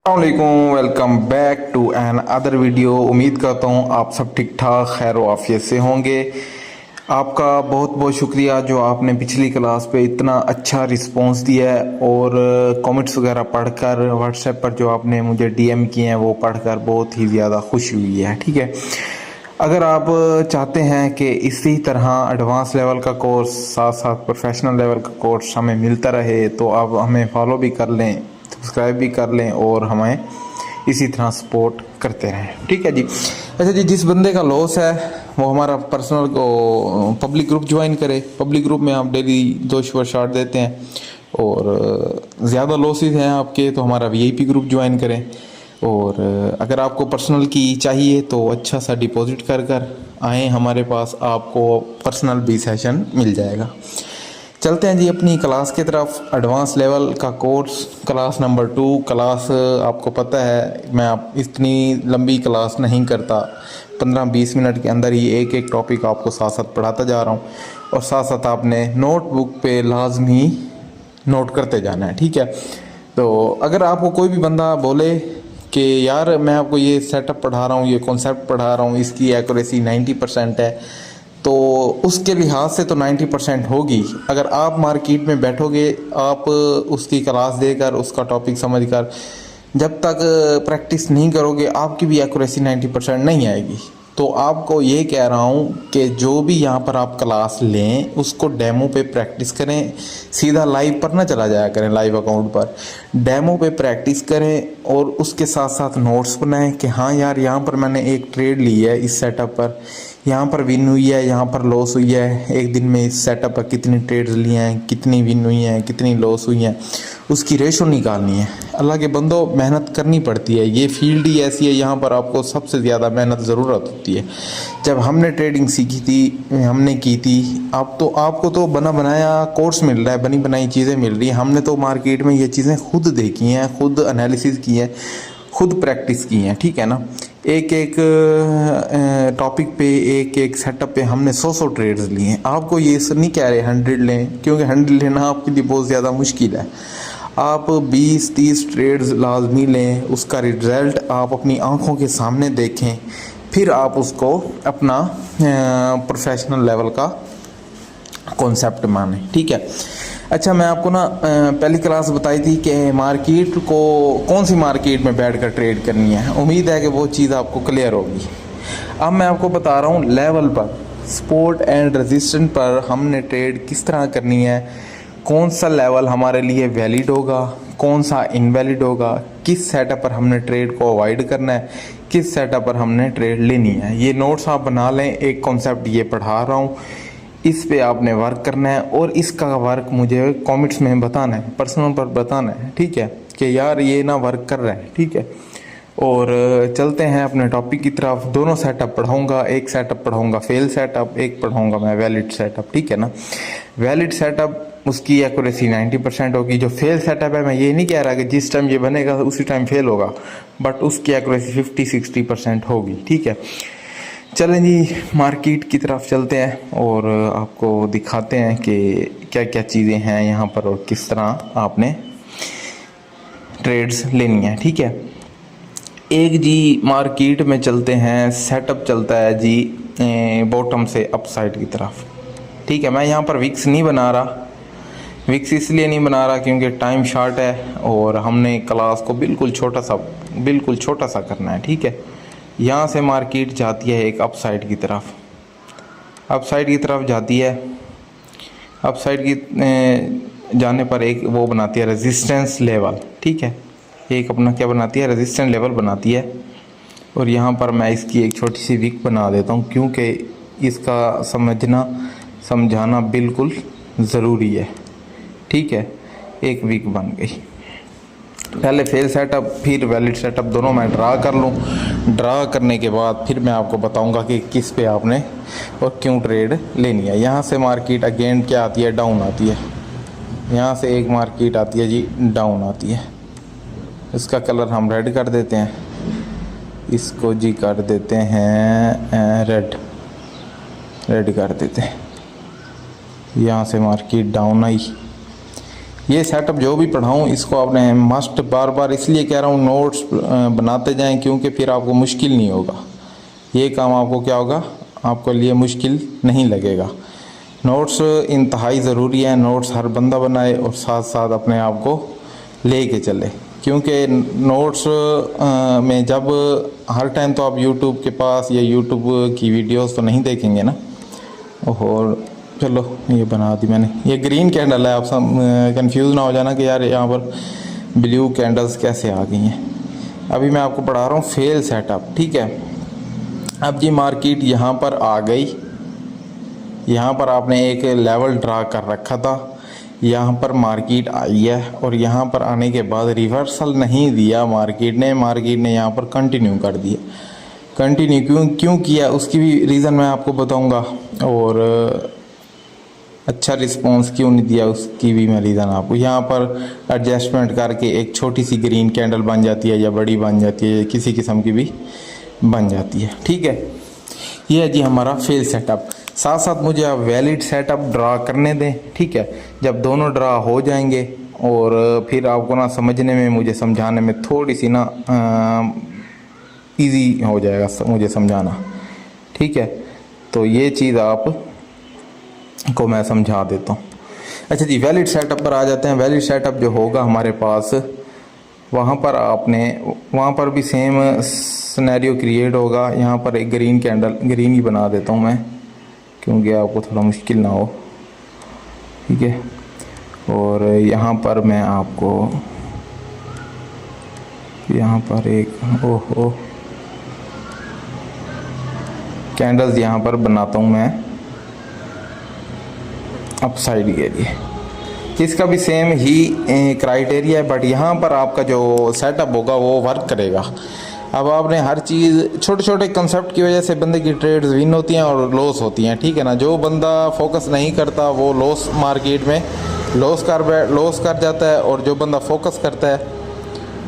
अस्सलामुअलैकुम, welcome back to another video. उम्मीद करता हूँ आप सब ठीक ठाक खैर आफियत से होंगे। आपका बहुत बहुत शुक्रिया जो आपने पिछली क्लास पे इतना अच्छा रिस्पांस दिया है और कमेंट्स वगैरह पढ़कर व्हाट्सएप पर जो आपने मुझे डीएम किए हैं वो पढ़कर बहुत ही ज़्यादा खुशी हुई है। ठीक है, अगर आप चाहते हैं कि इसी तरह एडवांस लेवल का कोर्स साथ साथ प्रोफेशनल लेवल का कोर्स हमें मिलता रहे तो आप हमें फॉलो भी कर लें, सब्सक्राइब भी कर लें और हमें इसी तरह सपोर्ट करते रहें। ठीक है जी। अच्छा जी, जिस बंदे का लॉस है वो हमारा पर्सनल को पब्लिक ग्रुप ज्वाइन करे। पब्लिक ग्रुप में आप डेली 2 शुगर शॉट देते हैं और ज़्यादा लॉसेस हैं आपके तो हमारा वीआईपी ग्रुप ज्वाइन करें। और अगर आपको पर्सनल की चाहिए तो अच्छा सा डिपॉजिट कर कर आएँ हमारे पास, आपको पर्सनल भी सेशन मिल जाएगा। चलते हैं जी अपनी क्लास की तरफ। एडवांस लेवल का कोर्स क्लास नंबर 2 क्लास। आपको पता है मैं आप इतनी लंबी क्लास नहीं करता, 15-20 मिनट के अंदर ही एक एक टॉपिक आपको साथ साथ पढ़ाता जा रहा हूँ और साथ साथ आपने नोटबुक पे लाजमी नोट करते जाना है। ठीक है, तो अगर आपको कोई भी बंदा बोले कि यार मैं आपको ये सेटअप पढ़ा रहा हूँ, ये कॉन्सेप्ट पढ़ा रहा हूँ, इसकी एक्यूरेसी 90% है, तो उसके लिहाज से तो 90% होगी। अगर आप मार्केट में बैठोगे, आप उसकी क्लास देकर उसका टॉपिक समझकर जब तक प्रैक्टिस नहीं करोगे आपकी भी एक्यूरेसी 90% नहीं आएगी। तो आपको ये कह रहा हूँ कि जो भी यहाँ पर आप क्लास लें उसको डेमो पे प्रैक्टिस करें, सीधा लाइव पर ना चला जाया करें, लाइव अकाउंट पर डेमो पे प्रैक्टिस करें और उसके साथ साथ नोट्स बनाएं कि हाँ यार यहाँ पर मैंने एक ट्रेड ली है, इस सेटअप पर यहाँ पर विन हुई है, यहाँ पर लॉस हुई है, एक दिन में इस सेटअप पर कितनी ट्रेड्स ली हैं, कितनी विन हुई हैं, कितनी लॉस हुई हैं, उसकी रेशो निकालनी है। अल्लाह के बंदो मेहनत करनी पड़ती है, ये फील्ड ही ऐसी है, यहाँ पर आपको सबसे ज़्यादा मेहनत ज़रूरत होती है। जब हमने ट्रेडिंग सीखी थी, हमने की थी, अब तो आपको तो बना बनाया कोर्स मिल रहा है, बनी बनाई चीज़ें मिल रही हैं। हमने तो मार्केट में ये चीज़ें खुद देखी हैं, खुद एनालिसिस की है, खुद प्रैक्टिस की हैं। ठीक है ना, एक एक टॉपिक पे, एक एक सेटअप पे हमने 100 ट्रेड्स लिए हैं। आपको ये नहीं कह रहे 100 लें, क्योंकि 100 लेना आपके लिए बहुत ज़्यादा मुश्किल है। आप 20-30 ट्रेड्स लाजमी लें, उसका रिजल्ट आप अपनी आंखों के सामने देखें, फिर आप उसको अपना प्रोफेशनल लेवल का कॉन्सेप्ट माने। ठीक है। अच्छा, मैं आपको ना पहली क्लास बताई थी कि मार्केट को कौन सी मार्केट में बैठकर ट्रेड करनी है। उम्मीद है कि वो चीज़ आपको क्लियर होगी। अब मैं आपको बता रहा हूँ लेवल पर, सपोर्ट एंड रेजिस्टेंस पर हमने ट्रेड किस तरह करनी है, कौन सा लेवल हमारे लिए वैलिड होगा, कौन सा इनवैलिड होगा, किस सेटअप पर हमने ट्रेड को अवॉइड करना है, किस सेटअप पर हमने ट्रेड लेनी है। ये नोट्स आप बना लें, एक कॉन्सेप्ट ये पढ़ा रहा हूँ, इस पे आपने वर्क करना है और इसका वर्क मुझे कमेंट्स में बताना है, पर्सनल पर बताना है। ठीक है, कि यार ये ना वर्क कर रहा है। ठीक है, और चलते हैं अपने टॉपिक की तरफ। दोनों सेटअप पढ़ाऊंगा, एक सेटअप पढ़ाऊंगा फेल सेटअप, एक पढ़ाऊंगा मैं वैलिड सेटअप। ठीक है ना, वैलिड सेटअप उसकी एक्यूरेसी 90% होगी। जो फेल सेटअप है, मैं ये नहीं कह रहा कि जिस टाइम ये बनेगा उसी टाइम फेल होगा, बट उसकी एक्यूरेसी 50-60% होगी। ठीक है, चलें जी मार्केट की तरफ चलते हैं और आपको दिखाते हैं कि क्या क्या चीज़ें हैं यहाँ पर और किस तरह आपने ट्रेड्स लेनी है। ठीक है, एक जी मार्केट में चलते हैं, सेटअप चलता है जी बॉटम से अप साइड की तरफ। ठीक है, मैं यहाँ पर विक्स नहीं बना रहा, विक्स इसलिए नहीं बना रहा क्योंकि टाइम शॉर्ट है और हमने क्लास को बिल्कुल छोटा सा करना है। ठीक है, यहाँ से मार्केट जाती है एक अप साइड की तरफ, अप साइड की तरफ जाती है। अप साइड की जाने पर एक वो बनाती है रेजिस्टेंस लेवल। ठीक है, एक अपना क्या बनाती है, रेजिस्टेंस लेवल बनाती है। और यहाँ पर मैं इसकी एक छोटी सी विक बना देता हूँ क्योंकि इसका समझाना बिल्कुल ज़रूरी है। ठीक है, एक विक बन गई। पहले फेल सेटअप फिर वैलिड सेटअप दोनों मैं ड्रा कर लूँ। ड्रा करने के बाद फिर मैं आपको बताऊंगा कि किस पे आपने और क्यों ट्रेड लेनी है। यहाँ से मार्केट अगेन क्या आती है, डाउन आती है। यहाँ से एक मार्केट आती है जी डाउन आती है। इसका कलर हम रेड कर देते हैं, इसको जी कर देते हैं रेड कर देते हैं। यहाँ से मार्केट डाउन आई, ये सेटअप जो भी पढ़ाऊँ इसको आपने मस्ट बार बार इसलिए कह रहा हूँ नोट्स बनाते जाएं, क्योंकि फिर आपको मुश्किल नहीं होगा। ये काम आपको क्या होगा, आपको लिए मुश्किल नहीं लगेगा। नोट्स इंतहाई ज़रूरी है, नोट्स हर बंदा बनाए और साथ साथ अपने आप को ले के चले, क्योंकि नोट्स में जब हर टाइम तो आप यूट्यूब के पास या यूट्यूब की वीडियोस तो नहीं देखेंगे ना। और चलो ये बना दी मैंने, ये ग्रीन कैंडल है, आप सब कंफ्यूज ना हो जाना कि यार यहाँ पर ब्लू कैंडल्स कैसे आ गई हैं। अभी मैं आपको पढ़ा रहा हूँ फेल सेटअप, ठीक है। अब जी मार्केट यहाँ पर आ गई, यहाँ पर आपने एक लेवल ड्रा कर रखा था, यहाँ पर मार्केट आई है और यहाँ पर आने के बाद रिवर्सल नहीं दिया मार्केट ने यहाँ पर कंटिन्यू कर दिया। कंटिन्यू क्यों किया उसकी भी रीज़न मैं आपको बताऊंगा, और अच्छा रिस्पॉन्स क्यों नहीं दिया उसकी भी मैं रीज़न आपको। यहाँ पर एडजस्टमेंट करके एक छोटी सी ग्रीन कैंडल बन जाती है या बड़ी बन जाती है, किसी किस्म की भी बन जाती है, ठीक है। ये है जी हमारा फेल सेटअप। साथ साथ मुझे आप वैलिड सेटअप ड्रा करने दें, ठीक है। जब दोनों ड्रा हो जाएंगे और फिर आपको ना समझने में, मुझे समझाने में थोड़ी सी ना इजी हो जाएगा मुझे समझाना, ठीक है। तो ये चीज़ आप को मैं समझा देता हूँ। अच्छा जी, वैलिड सेटअप पर आ जाते हैं। वैलिड सेटअप जो होगा हमारे पास, वहाँ पर आपने, वहाँ पर भी सेम सिनेरियो क्रिएट होगा। यहाँ पर एक ग्रीन कैंडल, ग्रीन ही बना देता हूँ मैं क्योंकि आपको थोड़ा मुश्किल ना हो, ठीक है। और यहाँ पर मैं आपको, यहाँ पर एक ओहो कैंडल्स यहाँ पर बनाता हूँ मैं अपसाइड के लिए। इसका भी सेम ही क्राइटेरिया है, बट यहाँ पर आपका जो सेटअप होगा वो वर्क करेगा। अब आपने हर चीज़, छोटे छोटे कंसेप्ट की वजह से बंदे की ट्रेड्स विन होती हैं और लॉस होती हैं, ठीक है ना। जो बंदा फोकस नहीं करता वो लॉस, मार्केट में लॉस कर जाता है, और जो बंदा फोकस करता है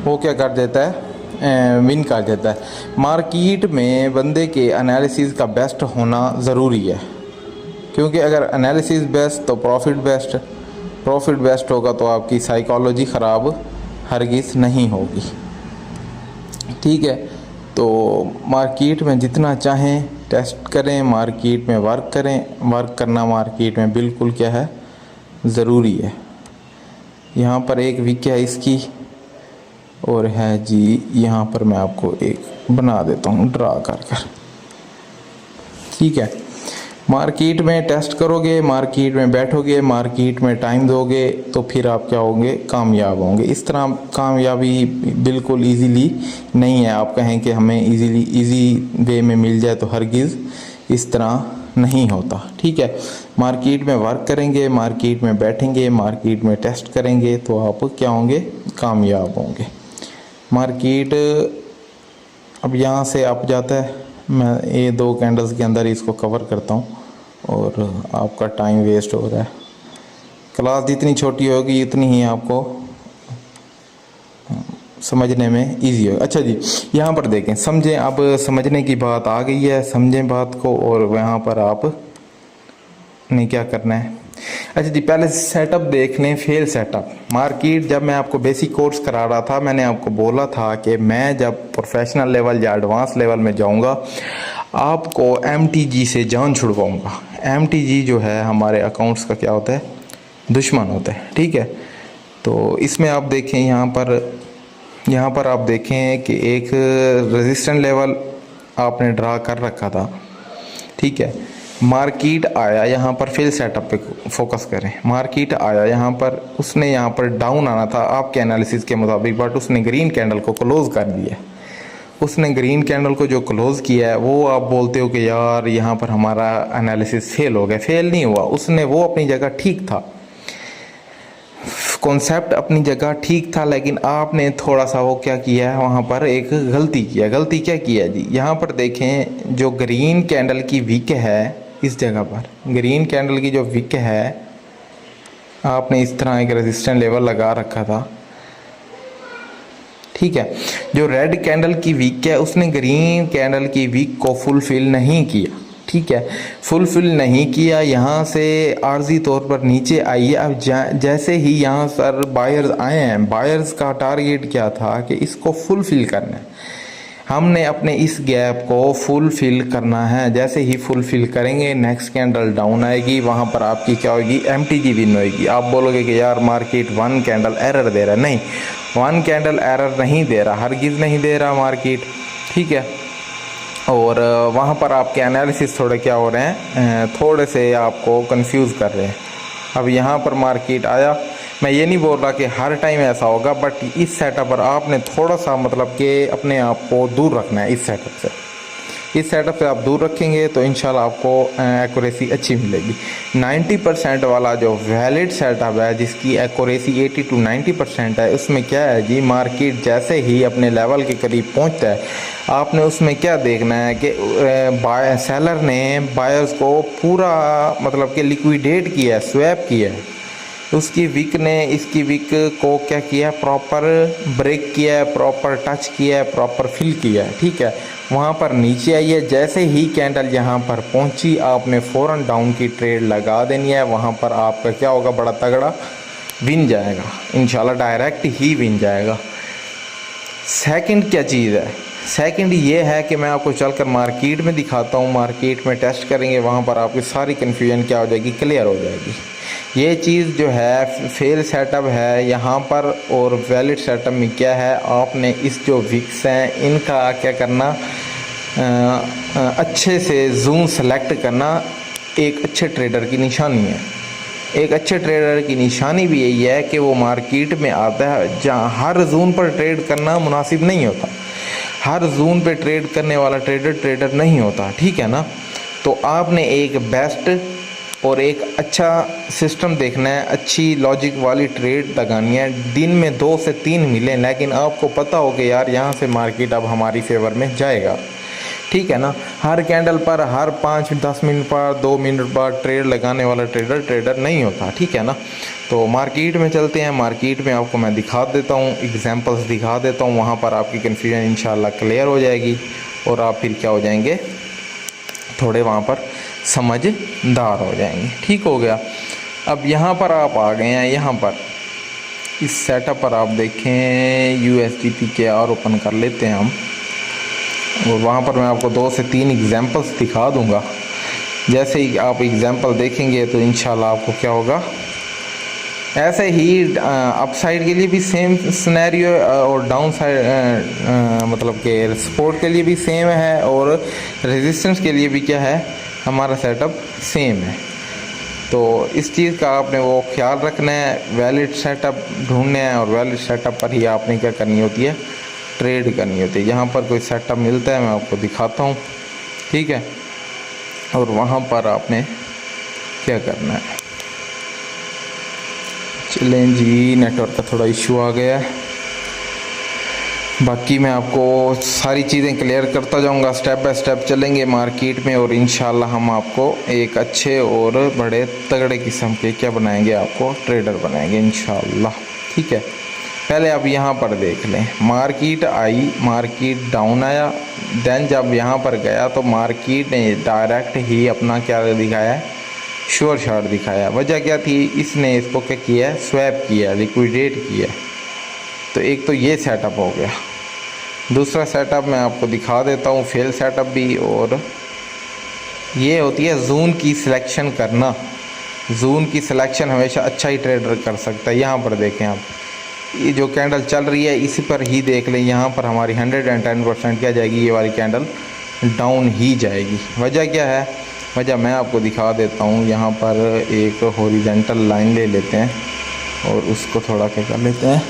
वो क्या कर देता है, विन कर देता है। मार्केट में बंदे के एनालिसिस का बेस्ट होना ज़रूरी है, क्योंकि अगर एनालिसिस बेस्ट तो प्रॉफिट बेस्ट होगा तो आपकी साइकोलॉजी ख़राब हरगिज़ नहीं होगी, ठीक है। तो मार्केट में जितना चाहें टेस्ट करें, मार्केट में वर्क करें। वर्क करना मार्केट में बिल्कुल क्या है, ज़रूरी है। यहाँ पर एक विक है इसकी, और है जी यहाँ पर मैं आपको एक बना देता हूँ ड्रा कर, ठीक है। मार्केट में टेस्ट करोगे, मार्केट में बैठोगे, मार्केट में टाइम दोगे, तो फिर आप क्या होंगे, कामयाब होंगे। इस तरह कामयाबी बिल्कुल इजीली नहीं है। आप कहें कि हमें इजी वे में मिल जाए, तो हरगिज़ इस तरह नहीं होता, ठीक है। मार्केट में वर्क करेंगे, मार्केट में बैठेंगे, मार्केट में टेस्ट करेंगे, तो आप क्या होंगे, कामयाब होंगे। मार्केट अब यहाँ से अप जाता है, मैं ये 2 कैंडल्स के अंदर इसको कवर करता हूँ, और आपका टाइम वेस्ट हो रहा है। क्लास जितनी छोटी होगी उतनी ही आपको समझने में इजी होगा। अच्छा जी, यहाँ पर देखें, समझें। अब समझने की बात आ गई है, समझें बात को, और यहाँ पर आप ने क्या करना है। अच्छा जी, पहले सेटअप देख लें, फेल सेटअप। मार्केट, जब मैं आपको बेसिक कोर्स करा रहा था, मैंने आपको बोला था कि मैं जब प्रोफेशनल लेवल या एडवांस लेवल में जाऊंगा, आपको MTG से जान छुड़वाऊंगा। MTG जो है हमारे अकाउंट्स का क्या होता है, दुश्मन होता है, ठीक है। तो इसमें आप देखें, यहाँ पर आप देखें कि एक रेजिस्टेंस लेवल आपने ड्रा कर रखा था, ठीक है। मार्केट आया यहाँ पर, फेल सेटअप पे फोकस करें। मार्केट आया यहाँ पर, उसने यहाँ पर डाउन आना था आपके एनालिसिस के मुताबिक, बट उसने ग्रीन कैंडल को क्लोज कर दिया। उसने ग्रीन कैंडल को जो क्लोज किया है, वो आप बोलते हो कि यार यहाँ पर हमारा एनालिसिस फेल हो गया। फेल नहीं हुआ, उसने, वो अपनी जगह ठीक था, कॉन्सेप्ट अपनी जगह ठीक था, लेकिन आपने थोड़ा सा वो क्या किया है, वहाँ पर एक गलती किया। गलती क्या किया जी, यहाँ पर देखें, जो ग्रीन कैंडल की विक है, इस जगह पर ग्रीन कैंडल की जो विक है, आपने इस तरह एक रेजिस्टेंस लेवल लगा रखा था, ठीक है। जो रेड कैंडल की विक है, उसने ग्रीन कैंडल की विक को फुलफिल नहीं किया, ठीक है, फुलफिल नहीं किया, यहाँ से आर्जी तौर पर नीचे आई है। अब जैसे ही यहाँ सर बायर्स आए हैं, बायर्स का टारगेट क्या था कि इसको फुलफिल करना है, हमने अपने इस गैप को फुलफिल करना है। जैसे ही फुलफिल करेंगे नेक्स्ट कैंडल डाउन आएगी, वहाँ पर आपकी क्या होगी, MTG विन होगी। आप बोलोगे कि यार मार्केट 1 कैंडल एरर दे रहा है, नहीं 1 कैंडल एरर नहीं दे रहा, हरगिज़ नहीं दे रहा मार्केट, ठीक है। और वहाँ पर आपके एनालिसिस थोड़े क्या हो रहे हैं, थोड़े से आपको कंफ्यूज कर रहे हैं। अब यहाँ पर मार्केट आया, मैं ये नहीं बोल रहा कि हर टाइम ऐसा होगा, बट इस सेटअप पर आपने थोड़ा सा मतलब कि अपने आप को दूर रखना है इस सेटअप से। इस सेटअप से आप दूर रखेंगे तो इंशाल्लाह आपको एक्यूरेसी अच्छी मिलेगी। 90% वाला जो वैलिड सेटअप है जिसकी एक्यूरेसी 80 to 90% है, उसमें क्या है जी, मार्केट जैसे ही अपने लेवल के करीब पहुंचता है, आपने उसमें क्या देखना है कि सेलर ने बायर्स को पूरा मतलब कि लिक्विडेट किया है, स्वैप किया है। उसकी विक ने इसकी विक को क्या किया, प्रॉपर ब्रेक किया है, प्रॉपर टच किया है, प्रॉपर फिल किया है, ठीक है। वहाँ पर नीचे आई है, जैसे ही कैंडल यहाँ पर पहुँची आपने फ़ौरन डाउन की ट्रेड लगा देनी है। वहाँ पर आपका क्या होगा, बड़ा तगड़ा विन जाएगा इंशाल्लाह, डायरेक्ट ही विन जाएगा। सेकंड क्या चीज़ है, सेकंड ये है कि मैं आपको चलकर मार्केट में दिखाता हूँ, मार्केट में टेस्ट करेंगे, वहाँ पर आपकी सारी कन्फ्यूजन क्या हो जाएगी, क्लियर हो जाएगी। ये चीज़ जो है फेल सेटअप है यहाँ पर, और वैलिड सेटअप में क्या है, आपने इस जो विक्स हैं इनका क्या करना, अच्छे से जूम सेलेक्ट करना एक अच्छे ट्रेडर की निशानी है। एक अच्छे ट्रेडर की निशानी भी यही है कि वो मार्केट में आता है जहाँ हर जोन पर ट्रेड करना मुनासिब नहीं होता, हर जोन पे ट्रेड करने वाला ट्रेडर नहीं होता, ठीक है ना। तो आपने एक बेस्ट और एक अच्छा सिस्टम देखना है, अच्छी लॉजिक वाली ट्रेड लगानी है, दिन में 2 से 3 मिले, लेकिन आपको पता हो कि यार यहाँ से मार्केट अब हमारी फेवर में जाएगा, ठीक है ना। हर कैंडल पर हर 5-10 मिनट पर 2 मिनट पर ट्रेड लगाने वाला ट्रेडर नहीं होता, ठीक है ना। तो मार्केट में चलते हैं, मार्केट में आपको मैं दिखा देता हूँ, एग्जांपल्स दिखा देता हूँ, वहाँ पर आपकी कन्फ्यूजन इंशाल्लाह क्लियर हो जाएगी और आप फिर क्या हो जाएंगे, थोड़े वहाँ पर समझदार हो जाएंगे, ठीक हो गया। अब यहाँ पर आप आ गए हैं, यहाँ पर इस सेटअप पर आप देखें USDT के और ओपन कर लेते हैं हम, और वहाँ पर मैं आपको 2 से 3 एग्जांपल्स दिखा दूँगा। जैसे ही आप एग्जांपल देखेंगे तो इंशाल्लाह आपको क्या होगा, ऐसे ही अपसाइड के लिए भी सेम सिनेरियो और डाउन साइड मतलब कि सपोर्ट के लिए भी सेम है, और रेजिस्टेंस के लिए भी क्या है, हमारा सेटअप सेम है। तो इस चीज़ का आपने वो ख्याल रखना है, वैलिड सेटअप ढूंढना है, और वैलिड सेटअप पर ही आपने क्या करनी होती है, ट्रेड करनी होती है। यहाँ पर कोई सेटअप मिलता है मैं आपको दिखाता हूँ, ठीक है, और वहाँ पर आपने क्या करना है। चलें जी, नेटवर्क का थोड़ा इशू आ गया है, बाकी मैं आपको सारी चीज़ें क्लियर करता जाऊंगा, स्टेप बाय स्टेप चलेंगे मार्केट में, और इंशाल्लाह हम आपको एक अच्छे और बड़े तगड़े किस्म के क्या बनाएंगे, आपको ट्रेडर बनाएंगे इंशाल्लाह, ठीक है। पहले आप यहाँ पर देख लें, मार्केट आई, मार्केट डाउन आया, देन जब यहाँ पर गया तो मार्केट ने डायरेक्ट ही अपना क्या दिखाया है, श्योर शॉट दिखाया। वजह क्या थी, इसने इसको क्या किया है, स्वैप किया, लिक्विडेट किया। तो एक तो ये सेटअप हो गया। दूसरा सेटअप मैं आपको दिखा देता हूँ, फेल सेटअप भी, और ये होती है जोन की सिलेक्शन करना। जोन की सिलेक्शन हमेशा अच्छा ही ट्रेडर कर सकता है। यहाँ पर देखें आप, ये जो कैंडल चल रही है इसी पर ही देख लें, यहाँ पर हमारी 110% क्या जाएगी, ये वाली कैंडल डाउन ही जाएगी। वजह क्या है, वजह मैं आपको दिखा देता हूँ। यहाँ पर एक हॉरिजॉन्टल लाइन ले लेते हैं और उसको थोड़ा क्या कर लेते हैं,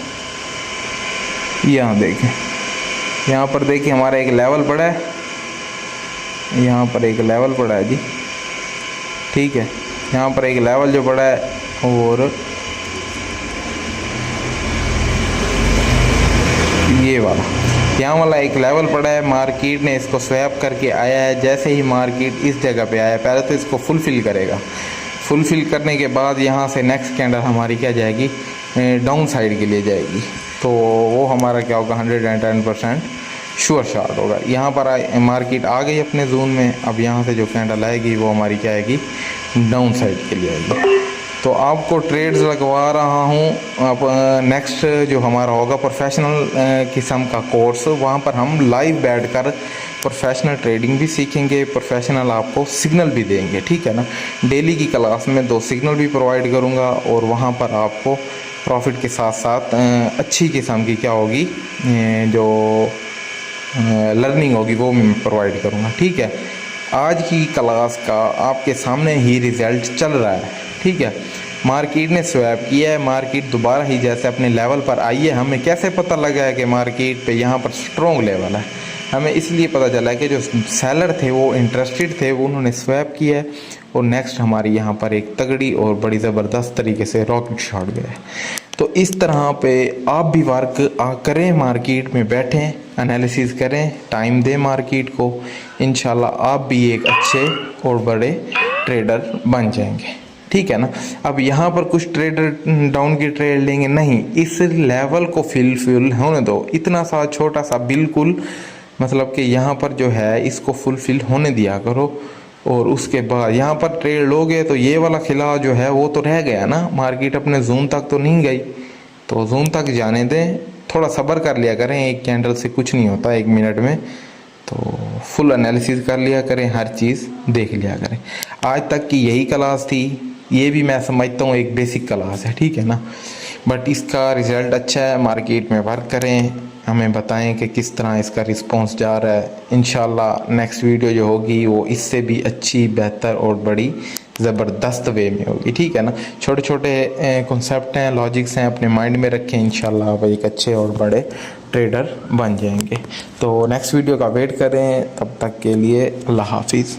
यहाँ देखें, यहाँ पर देखिए हमारा एक लेवल पड़ा है, यहाँ पर एक लेवल पड़ा है जी, ठीक है, यहाँ पर एक लेवल जो पड़ा है, और ये वाला यहाँ वाला एक लेवल पड़ा है। मार्केट ने इसको स्वैप करके आया है। जैसे ही मार्केट इस जगह पे आया, पहले तो इसको फुलफ़िल करेगा, फुलफ़िल करने के बाद यहाँ से नेक्स्ट कैंडल हमारी क्या जाएगी, डाउन साइड के लिए जाएगी। तो वो हमारा क्या होगा, 110% श्योर शॉर्ट होगा। यहाँ पर मार्केट आ गई अपने जोन में। अब यहाँ से जो कैंडल आएगी वो हमारी क्या आएगी, डाउन साइड के लिए आएगी। तो आपको ट्रेड्स लगवा रहा हूँ। अब नेक्स्ट जो हमारा होगा प्रोफेशनल किस्म का कोर्स, वहाँ पर हम लाइव बैठकर प्रोफेशनल ट्रेडिंग भी सीखेंगे, प्रोफेशनल आपको सिग्नल भी देंगे, ठीक है ना। डेली की क्लास में 2 सिग्नल भी प्रोवाइड करूँगा और वहाँ पर आपको प्रॉफिट के साथ साथ अच्छी किस्म की क्या होगी, जो लर्निंग होगी वो मैं प्रोवाइड करूँगा, ठीक है। आज की क्लास का आपके सामने ही रिज़ल्ट चल रहा है, ठीक है। मार्केट ने स्वैप किया है, मार्केट दोबारा ही जैसे अपने लेवल पर आई है। हमें कैसे पता लगा है कि मार्केट पे यहाँ पर स्ट्रॉन्ग लेवल है? हमें इसलिए पता चला है कि जो सेलर थे वो इंटरेस्टेड थे, वो उन्होंने स्वैप किया है और नेक्स्ट हमारी यहाँ पर एक तगड़ी और बड़ी ज़बरदस्त तरीके से रॉकेट शॉट गया है। तो इस तरह पे आप भी वर्क करें, मार्केट में बैठें, एनालिसिस करें, टाइम दें मार्केट को। इंशाल्लाह आप भी एक अच्छे और बड़े ट्रेडर बन जाएंगे, ठीक है ना। अब यहाँ पर कुछ ट्रेडर डाउन की ट्रेड लेंगे, नहीं, इस लेवल को फिल होने दो। इतना सा छोटा सा बिल्कुल, मतलब कि यहाँ पर जो है इसको फुलफिल होने दिया करो और उसके बाद यहाँ पर ट्रेड लोगे तो ये वाला खिला जो है वो तो रह गया ना। मार्केट अपने जोन तक तो नहीं गई, तो जोन तक जाने दें, थोड़ा सब्र कर लिया करें। एक कैंडल से कुछ नहीं होता 1 मिनट में, तो फुल एनालिसिस कर लिया करें, हर चीज़ देख लिया करें। आज तक की यही क्लास थी, ये भी मैं समझता हूँ एक बेसिक क्लास है, ठीक है ना। बट इसका रिज़ल्ट अच्छा है, मार्केट में वर्क करें, हमें बताएं कि किस तरह इसका रिस्पांस जा रहा है। इंशाल्लाह नेक्स्ट वीडियो जो होगी वो इससे भी अच्छी, बेहतर और बड़ी ज़बरदस्त वे में होगी, ठीक है ना। छोटे छोटे कॉन्सेप्ट हैं, लॉजिक्स हैं, अपने माइंड में रखें। इंशाल्लाह आप एक अच्छे और बड़े ट्रेडर बन जाएंगे। तो नेक्स्ट वीडियो का वेट करें, तब तक के लिए अल्लाह हाफिज़।